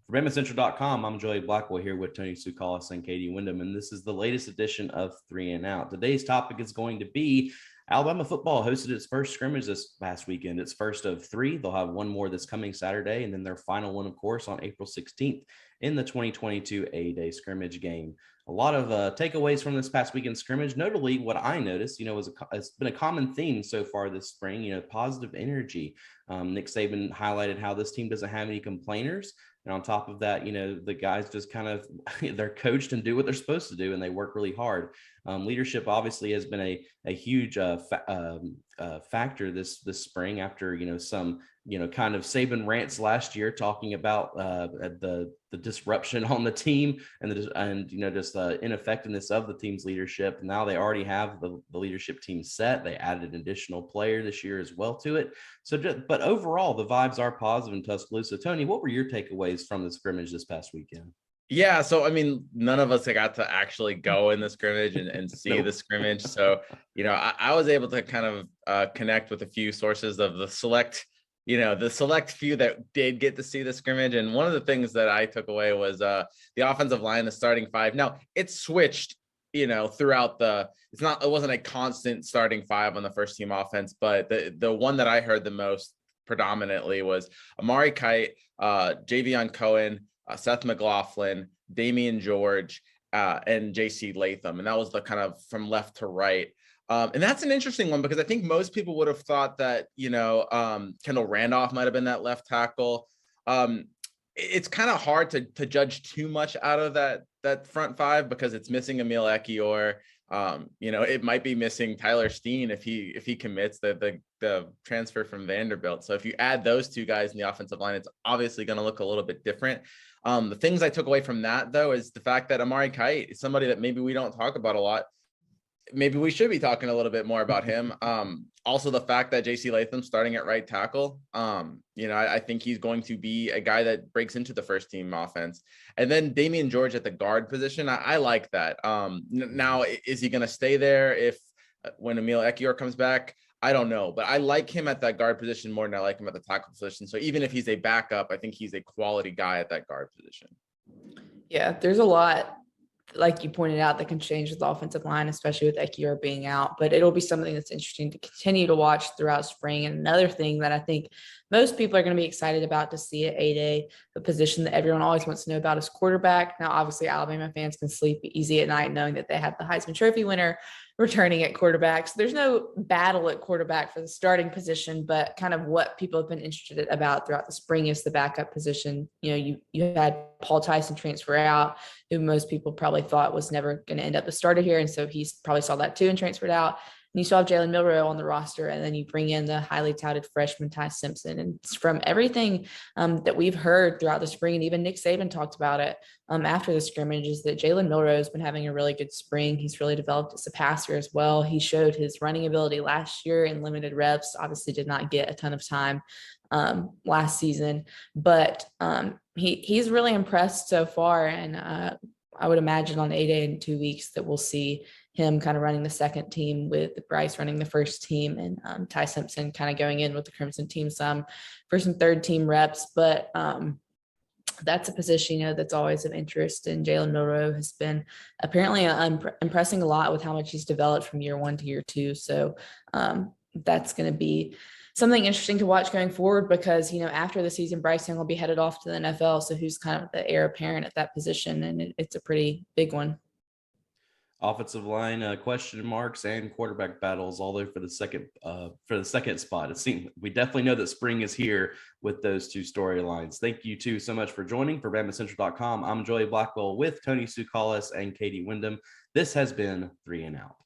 For BamaCentral.com, I'm Joey Blackwell here with Tony Sukalis and Katie Wyndham, and this is the latest edition of 3 and Out. Today's topic is going to be Alabama football hosted its first scrimmage this past weekend. It's first of three. They'll have one more this coming Saturday, and then their final one, of course, on April 16th in the 2022 A-Day scrimmage game. A lot of takeaways from this past weekend scrimmage. Notably, what I noticed, it's been a common theme so far this spring, positive energy. Nick Saban highlighted how this team doesn't have any complainers. And on top of that, the guys just kind of, they're coached and do what they're supposed to do, and they work really hard. Leadership obviously has been a huge factor this spring after, some, kind of Saban rants last year talking about the disruption on the team and just the ineffectiveness of the team's leadership. Now they already have the leadership team set. They added an additional player this year as well to it. But overall, the vibes are positive in Tuscaloosa. Tony, what were your takeaways from the scrimmage this past weekend? Yeah, so I mean, none of us got to actually go in the scrimmage and see the scrimmage. So, I was able to kind of connect with a few sources of the select few that did get to see the scrimmage. And one of the things that I took away was the offensive line, the starting five. Now it switched, throughout it wasn't a constant starting five on the first team offense, but the one that I heard the most predominantly was Amari Kite, Javion Cohen, Seth McLaughlin, Damian George, and JC Latham. And that was the kind of from left to right. And that's an interesting one because I think most people would have thought that, Kendall Randolph might have been that left tackle. It's kind of hard to judge too much out of that front five because it's missing Emil Ekiyor. It might be missing Tyler Steen if he commits the transfer from Vanderbilt. So if you add those two guys in the offensive line, it's obviously going to look a little bit different. The things I took away from that, though, is the fact that Amari Kite is somebody that maybe we don't talk about a lot. Maybe we should be talking a little bit more about him. Also, the fact that JC Latham starting at right tackle, I think he's going to be a guy that breaks into the first team offense. And then Damian George at the guard position, I like that. Now, is he going to stay there when Emil Ekiyor comes back? I don't know, but I like him at that guard position more than I like him at the tackle position. So even if he's a backup, I think he's a quality guy at that guard position. Yeah, there's a lot, like you pointed out, that can change with the offensive line, especially with Ekiyor being out. But it'll be something that's interesting to continue to watch throughout spring. And another thing that I think most people are going to be excited about to see at A-Day, the position that everyone always wants to know about is quarterback. Now, obviously, Alabama fans can sleep easy at night knowing that they have the Heisman Trophy winner returning at quarterback. So there's no battle at quarterback for the starting position, but kind of what people have been interested about throughout the spring is the backup position. You had Paul Tyson transfer out, who most people probably thought was never going to end up the starter here. And so he probably saw that too and transferred out. And you still have Jalen Miller on the roster, and then you bring in the highly touted freshman Ty Simpson. And from everything that we've heard throughout the spring, and even Nick Saban talked about it after the scrimmage, is that Jalen Miller has been having a really good spring. He's really developed as a passer as well. He showed his running ability last year in limited reps. Obviously did not get a ton of time last season, but he's really impressed so far. And I would imagine on A-Day in 2 weeks that we'll see him kind of running the second team with Bryce running the first team, and Ty Simpson kind of going in with the Crimson team for some third team reps. But that's a position, that's always of interest. And Jalen Miller has been apparently impressing a lot with how much he's developed from year one to year two. So that's going to be something interesting to watch going forward because, after the season, Bryce Young will be headed off to the NFL. So who's kind of the heir apparent at that position? And it's a pretty big one. Offensive line question marks and quarterback battles all there for the second spot. It seems we definitely know that spring is here with those two storylines. Thank you two so much for joining. For BamaCentral.com, I'm Joey Blackwell with Tony Sukalis and Katie Wyndham. This has been 3 and Out.